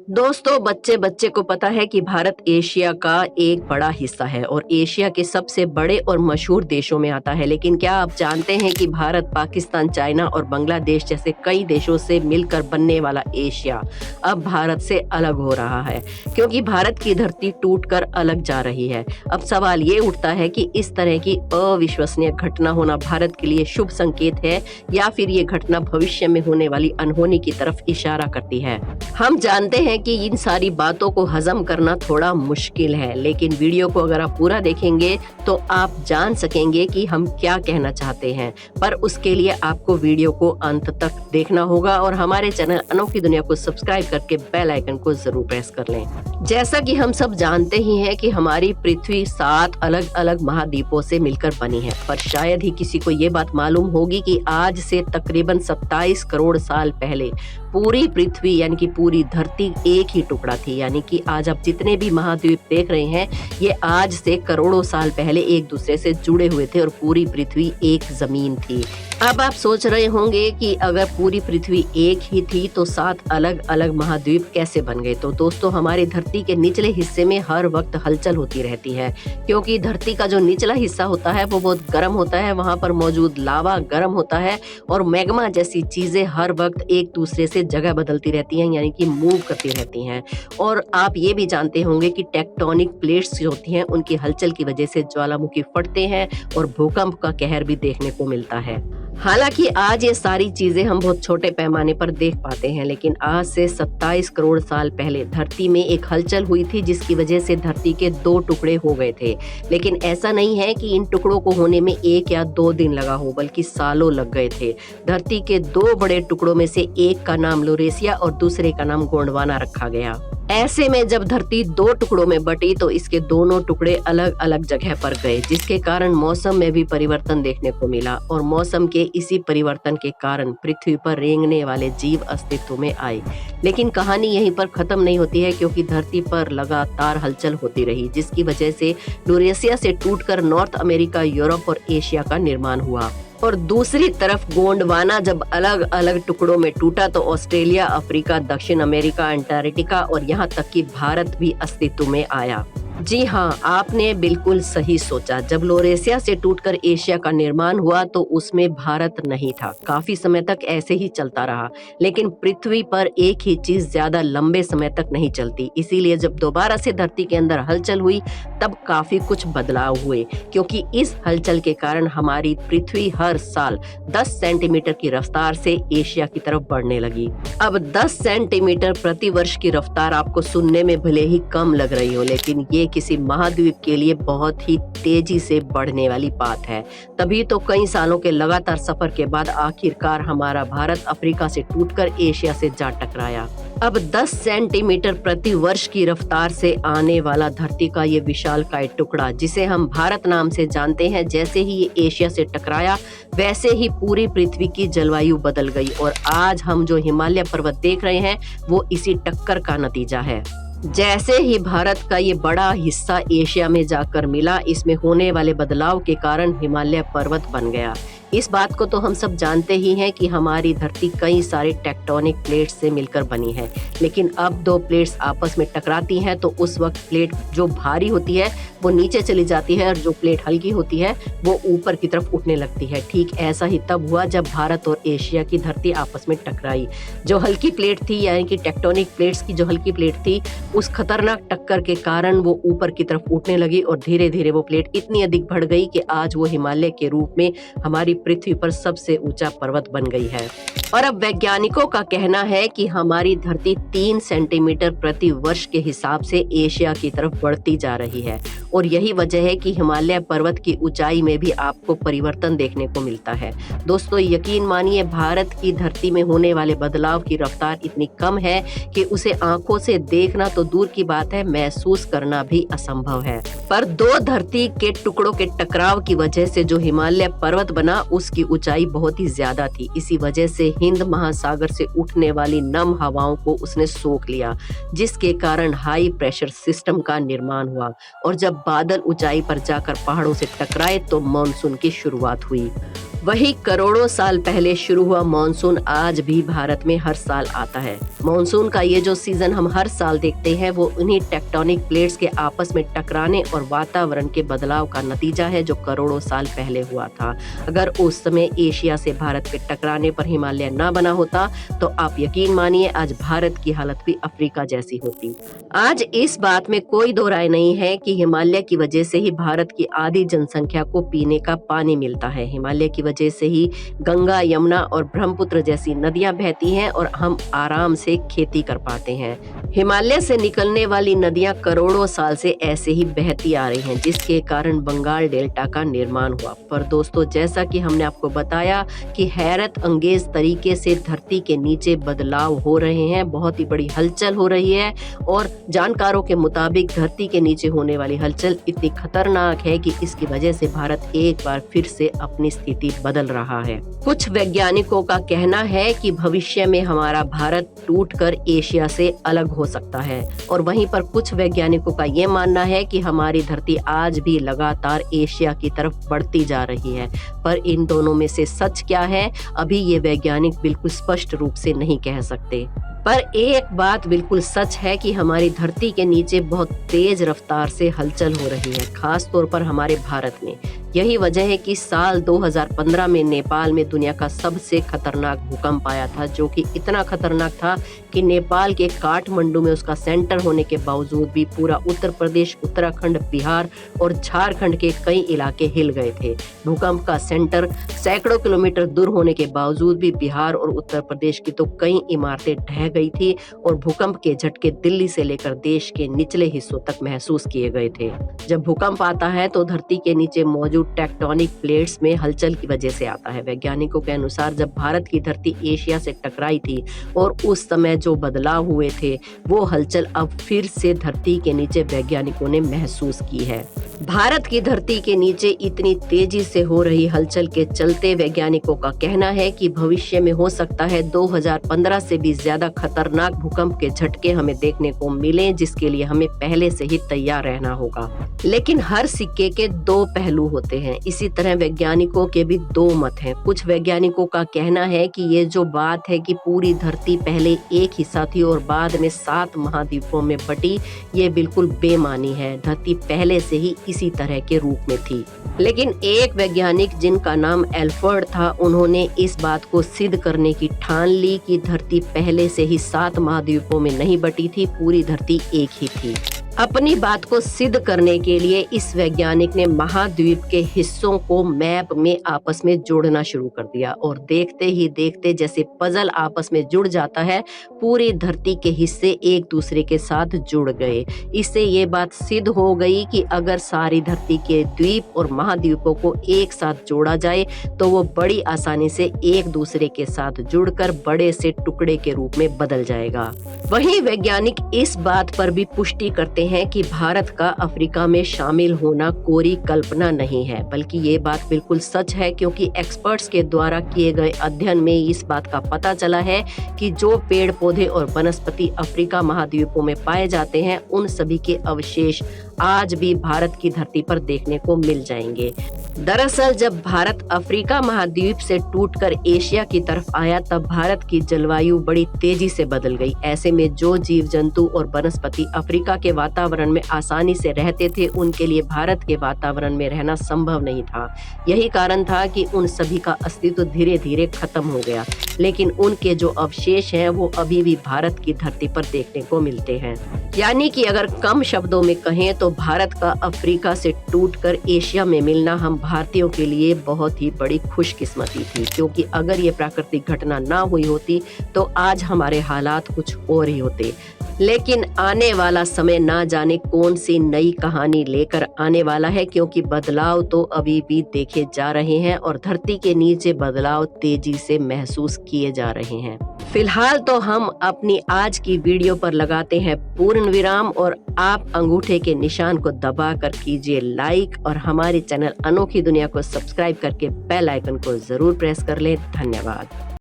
दोस्तों, बच्चे बच्चे को पता है कि भारत एशिया का एक बड़ा हिस्सा है और एशिया के सबसे बड़े और मशहूर देशों में आता है। लेकिन क्या आप जानते हैं कि भारत, पाकिस्तान, चाइना और बांग्लादेश जैसे कई देशों से मिलकर बनने वाला एशिया अब भारत से अलग हो रहा है, क्योंकि भारत की धरती टूटकर अलग जा रही है। अब सवाल ये उठता है कि इस तरह की अविश्वसनीय घटना होना भारत के लिए शुभ संकेत है या फिर ये घटना भविष्य में होने वाली अनहोनी की तरफ इशारा करती है। हम जानते हैं कि इन सारी बातों को हजम करना थोड़ा मुश्किल है, लेकिन वीडियो को अगर आप पूरा देखेंगे तो आप जान सकेंगे कि हम क्या कहना चाहते हैं। पर उसके लिए आपको वीडियो को अंत तक देखना होगा और हमारे चैनल अनोखी दुनिया को सब्सक्राइब करके बेल आइकन को जरूर प्रेस कर लें। जैसा कि हम सब जानते ही हैं कि हमारी पृथ्वी 7 अलग अलग महाद्वीपों से मिलकर बनी है, पर शायद ही किसी को ये बात मालूम होगी कि आज से तकरीबन 27 करोड़ साल पहले पूरी पृथ्वी यानी कि पूरी धरती एक ही टुकड़ा थी। यानी कि आज आप जितने भी महाद्वीप देख रहे हैं, ये आज से करोड़ों साल पहले एक दूसरे से जुड़े हुए थे और पूरी पृथ्वी एक जमीन थी। अब आप सोच रहे होंगे कि अगर पूरी पृथ्वी एक ही थी तो 7 अलग अलग महाद्वीप कैसे बन गए। तो दोस्तों, हमारी धरती के निचले हिस्से में हर वक्त हलचल होती रहती है, क्योंकि धरती का जो निचला हिस्सा होता है वो बहुत गर्म होता है। वहां पर मौजूद लावा गर्म होता है और मैग्मा जैसी चीजें हर वक्त एक दूसरे से जगह बदलती रहती हैं, यानी कि मूव करती रहती हैं। और आप ये भी जानते होंगे कि टेक्टोनिक प्लेट्स जो होती हैं उनकी हलचल की वजह से ज्वालामुखी फटते हैं और भूकंप का कहर भी देखने को मिलता है। हालांकि आज ये सारी चीजें हम बहुत छोटे पैमाने पर देख पाते हैं, लेकिन आज से 27 करोड़ साल पहले धरती में एक हलचल हुई थी जिसकी वजह से धरती के 2 टुकड़े हो गए थे। लेकिन ऐसा नहीं है कि इन टुकड़ों को होने में 1 या 2 दिन लगा हो, बल्कि सालों लग गए थे। धरती के 2 बड़े टुकड़ों में से एक का नाम लोरेसिया और दूसरे का नाम गोंडवाना रखा गया। ऐसे में जब धरती 2 टुकड़ों में बटी तो इसके दोनों टुकड़े अलग अलग जगह पर गए, जिसके कारण मौसम में भी परिवर्तन देखने को मिला और मौसम के इसी परिवर्तन के कारण पृथ्वी पर रेंगने वाले जीव अस्तित्व में आए। लेकिन कहानी यहीं पर खत्म नहीं होती है, क्योंकि धरती पर लगातार हलचल होती रही, जिसकी वजह से यूरेशिया से टूटकर नॉर्थ अमेरिका, यूरोप और एशिया का निर्माण हुआ। और दूसरी तरफ गोंडवाना जब अलग अलग टुकड़ों में टूटा तो ऑस्ट्रेलिया, अफ्रीका, दक्षिण अमेरिका, अंटार्कटिका और यहाँ तक कि भारत भी अस्तित्व में आया। जी हाँ, आपने बिल्कुल सही सोचा। जब लोरेशिया से टूटकर एशिया का निर्माण हुआ तो उसमें भारत नहीं था। काफी समय तक ऐसे ही चलता रहा, लेकिन पृथ्वी पर एक ही चीज ज्यादा लंबे समय तक नहीं चलती। इसीलिए जब दोबारा से धरती के अंदर हलचल हुई तब काफी कुछ बदलाव हुए, क्योंकि इस हलचल के कारण हमारी पृथ्वी हर साल 10 सेंटीमीटर की रफ्तार से एशिया की तरफ बढ़ने लगी। अब 10 सेंटीमीटर प्रति वर्ष की रफ्तार आपको सुनने में भले ही कम लग रही हो, लेकिन ये किसी महाद्वीप के लिए बहुत ही तेजी से बढ़ने वाली बात है। तभी तो कई सालों के लगातार सफर के बाद आखिरकार हमारा भारत अफ्रीका से टूटकर एशिया से जा टकराया। अब 10 सेंटीमीटर प्रति वर्ष की रफ्तार से आने वाला धरती का ये विशालकाय टुकड़ा, जिसे हम भारत नाम से जानते हैं, जैसे ही ये एशिया से टकराया वैसे ही पूरी पृथ्वी की जलवायु बदल गई और आज हम जो हिमालय पर्वत देख रहे हैं वो इसी टक्कर का नतीजा है। जैसे ही भारत का ये बड़ा हिस्सा एशिया में जाकर मिला, इसमें होने वाले बदलाव के कारण हिमालय पर्वत बन गया। इस बात को तो हम सब जानते ही हैं कि हमारी धरती कई सारे टेक्टोनिक प्लेट्स से मिलकर बनी है, लेकिन अब 2 प्लेट्स आपस में टकराती हैं तो उस वक्त प्लेट जो भारी होती है वो नीचे चली जाती है और जो प्लेट हल्की होती है वो ऊपर की तरफ उठने लगती है। ठीक ऐसा ही तब हुआ जब भारत और एशिया की धरती आपस में टकराई। जो हल्की प्लेट थी, यानी कि टेक्टोनिक प्लेट्स की जो हल्की प्लेट थी, उस खतरनाक टक्कर के कारण वो ऊपर की तरफ उठने लगी और धीरे धीरे वो प्लेट इतनी अधिक बढ़ गई कि आज वो हिमालय के रूप में हमारी पृथ्वी पर सबसे ऊंचा पर्वत बन गई है। और अब वैज्ञानिकों का कहना है कि हमारी धरती 3 सेंटीमीटर प्रति वर्ष के हिसाब से एशिया की तरफ बढ़ती जा रही है और यही वजह है कि हिमालय पर्वत की ऊंचाई में भी आपको परिवर्तन देखने को मिलता है। दोस्तों, यकीन मानिए, भारत की धरती में होने वाले बदलाव की रफ्तार इतनी कम है कि उसे आंखों से देखना तो दूर की बात है, महसूस करना भी असंभव है। पर 2 धरती के टुकड़ों के टकराव की वजह से जो हिमालय पर्वत बना उसकी ऊंचाई बहुत ही ज्यादा थी। इसी वजह से हिंद महासागर से उठने वाली नम हवाओं को उसने सोख लिया, जिसके कारण हाई प्रेशर सिस्टम का निर्माण हुआ और जब बादल ऊंचाई पर जाकर पहाड़ों से टकराए तो मानसून की शुरुआत हुई। वही करोड़ों साल पहले शुरू हुआ मॉनसून आज भी भारत में हर साल आता है। मॉनसून का ये जो सीजन हम हर साल देखते हैं वो उन्हीं टेक्टोनिक प्लेट्स के आपस में टकराने और वातावरण के बदलाव का नतीजा है जो करोड़ों साल पहले हुआ था। अगर उस समय एशिया से भारत के टकराने पर हिमालय न बना होता तो आप यकीन मानिए आज भारत की हालत भी अफ्रीका जैसी होती। आज इस बात में कोई दो राय नहीं है कि हिमालय की वजह से ही भारत की आधी जनसंख्या को पीने का पानी मिलता है। हिमालय की वजह से ही गंगा, यमुना और ब्रह्मपुत्र जैसी नदियां बहती हैं और हम आराम से खेती कर पाते हैं। हिमालय से निकलने वाली नदियां करोड़ों साल से ऐसे ही बहती आ रही हैं, जिसके कारण बंगाल डेल्टा का निर्माण हुआ। पर दोस्तों, जैसा कि हमने आपको बताया कि हैरत अंगेज तरीके से धरती के नीचे बदलाव हो रहे हैं, बहुत ही बड़ी हलचल हो रही है और जानकारों के मुताबिक धरती के नीचे होने वाली हलचल इतनी खतरनाक है कि इसकी वजह से भारत एक बार फिर से अपनी स्थिति बदल रहा है। कुछ वैज्ञानिकों का कहना है कि भविष्य में हमारा भारत टूटकर एशिया से अलग हो सकता है और वहीं पर कुछ वैज्ञानिकों का ये मानना है कि हमारी धरती आज भी लगातार एशिया की तरफ बढ़ती जा रही है। पर इन दोनों में से सच क्या है, अभी ये वैज्ञानिक बिल्कुल स्पष्ट रूप से नहीं कह सकते। पर एक बात बिल्कुल सच है कि हमारी धरती के नीचे बहुत तेज रफ्तार से हलचल हो रही है, खास तौर पर हमारे भारत में। यही वजह है कि साल 2015 में नेपाल में दुनिया का सबसे खतरनाक भूकंप आया था, जो कि इतना खतरनाक था कि नेपाल के काठमांडू में उसका सेंटर होने के बावजूद भी पूरा उत्तर प्रदेश, उत्तराखंड, बिहार और झारखंड के कई इलाके हिल गए थे। भूकंप का सेंटर सैकड़ों किलोमीटर दूर होने के बावजूद भी बिहार और उत्तर प्रदेश की तो कई इमारतें ढह गई थी और भूकंप के झटके दिल्ली से लेकर देश के निचले हिस्सों तक महसूस किए गए थे। जब भूकंप आता है तो धरती के नीचे मौजूद टेक्टोनिक प्लेट्स में हलचल की वजह से आता है। वैज्ञानिकों के अनुसार जब भारत की धरती एशिया से टकराई थी और उस समय जो बदलाव हुए थे वो हलचल अब फिर से धरती के नीचे वैज्ञानिकों ने महसूस की है। भारत की धरती के नीचे इतनी तेजी से हो रही हलचल के चलते वैज्ञानिकों का कहना है कि भविष्य में हो सकता है 2015 से भी ज्यादा खतरनाक भूकंप के झटके हमें देखने को मिले, जिसके लिए हमें पहले से ही तैयार रहना होगा। लेकिन हर सिक्के के दो पहलू होते हैं, इसी तरह वैज्ञानिकों के भी दो मत हैं। कुछ वैज्ञानिकों का कहना है कि ये जो बात है कि पूरी धरती पहले एक हिस्सा थी और बाद में 7 महाद्वीपों में बटी, ये बिल्कुल बेमानी है। धरती पहले से ही इसी तरह के रूप में थी। लेकिन एक वैज्ञानिक जिनका नाम एल्फर्ड था, उन्होंने इस बात को सिद्ध करने की ठान ली कि धरती पहले से ही 7 महाद्वीपों में नहीं बटी थी, पूरी धरती एक ही थी। अपनी बात को सिद्ध करने के लिए इस वैज्ञानिक ने महाद्वीप के हिस्सों को मैप में आपस में जोड़ना शुरू कर दिया और देखते ही देखते जैसे पजल आपस में जुड़ जाता है, पूरी धरती के हिस्से एक दूसरे के साथ जुड़ गए। इससे ये बात सिद्ध हो गई कि अगर सारी धरती के द्वीप और महाद्वीपों को एक साथ जोड़ा जाए तो वो बड़ी आसानी से एक दूसरे के साथ जुड़कर बड़े से टुकड़े के रूप में बदल जाएगा। वहीं वैज्ञानिक इस बात पर भी पुष्टि करते हैं कि भारत का अफ्रीका में शामिल होना कोरी कल्पना नहीं है, बल्कि ये बात बिल्कुल सच है, क्योंकि एक्सपर्ट्स के द्वारा किए गए अध्ययन में इस बात का पता चला है कि जो पेड़ पौधे और वनस्पति अफ्रीका महाद्वीपों में पाए जाते हैं, उन सभी के अवशेष आज भी भारत की धरती पर देखने को मिल जाएंगे। दरअसल जब भारत अफ्रीका महाद्वीप से टूटकर एशिया की तरफ आया, तब भारत की जलवायु बड़ी तेजी से बदल गई। ऐसे में जो जीव जंतु और वनस्पति अफ्रीका के वातावरण में आसानी से रहते थे, उनके लिए भारत के वातावरण में रहना संभव नहीं था। यही कारण था कि उन सभी का अस्तित्व धीरे धीरे खत्म हो गया, लेकिन उनके जो अवशेष हैं वो अभी भी भारत की धरती पर देखने को मिलते हैं। यानी कि अगर कम शब्दों में कहें तो भारत का अफ्रीका से टूटकर एशिया में मिलना हम भारतीयों के लिए बहुत ही बड़ी खुशकिस्मती थी, क्योंकि अगर ये प्राकृतिक घटना ना हुई होती तो आज हमारे हालात कुछ और ही होते। लेकिन आने वाला समय ना जाने कौन सी नई कहानी लेकर आने वाला है, क्योंकि बदलाव तो अभी भी देखे जा रहे हैं और धरती के नीचे बदलाव तेजी से महसूस किए जा रहे हैं। फिलहाल तो हम अपनी आज की वीडियो पर लगाते हैं पूर्ण विराम और आप अंगूठे के निशान को दबाकर कीजिए लाइक और हमारे चैनल अनोखी दुनिया को सब्सक्राइब करके बेल आइकन को जरूर प्रेस कर लें। धन्यवाद।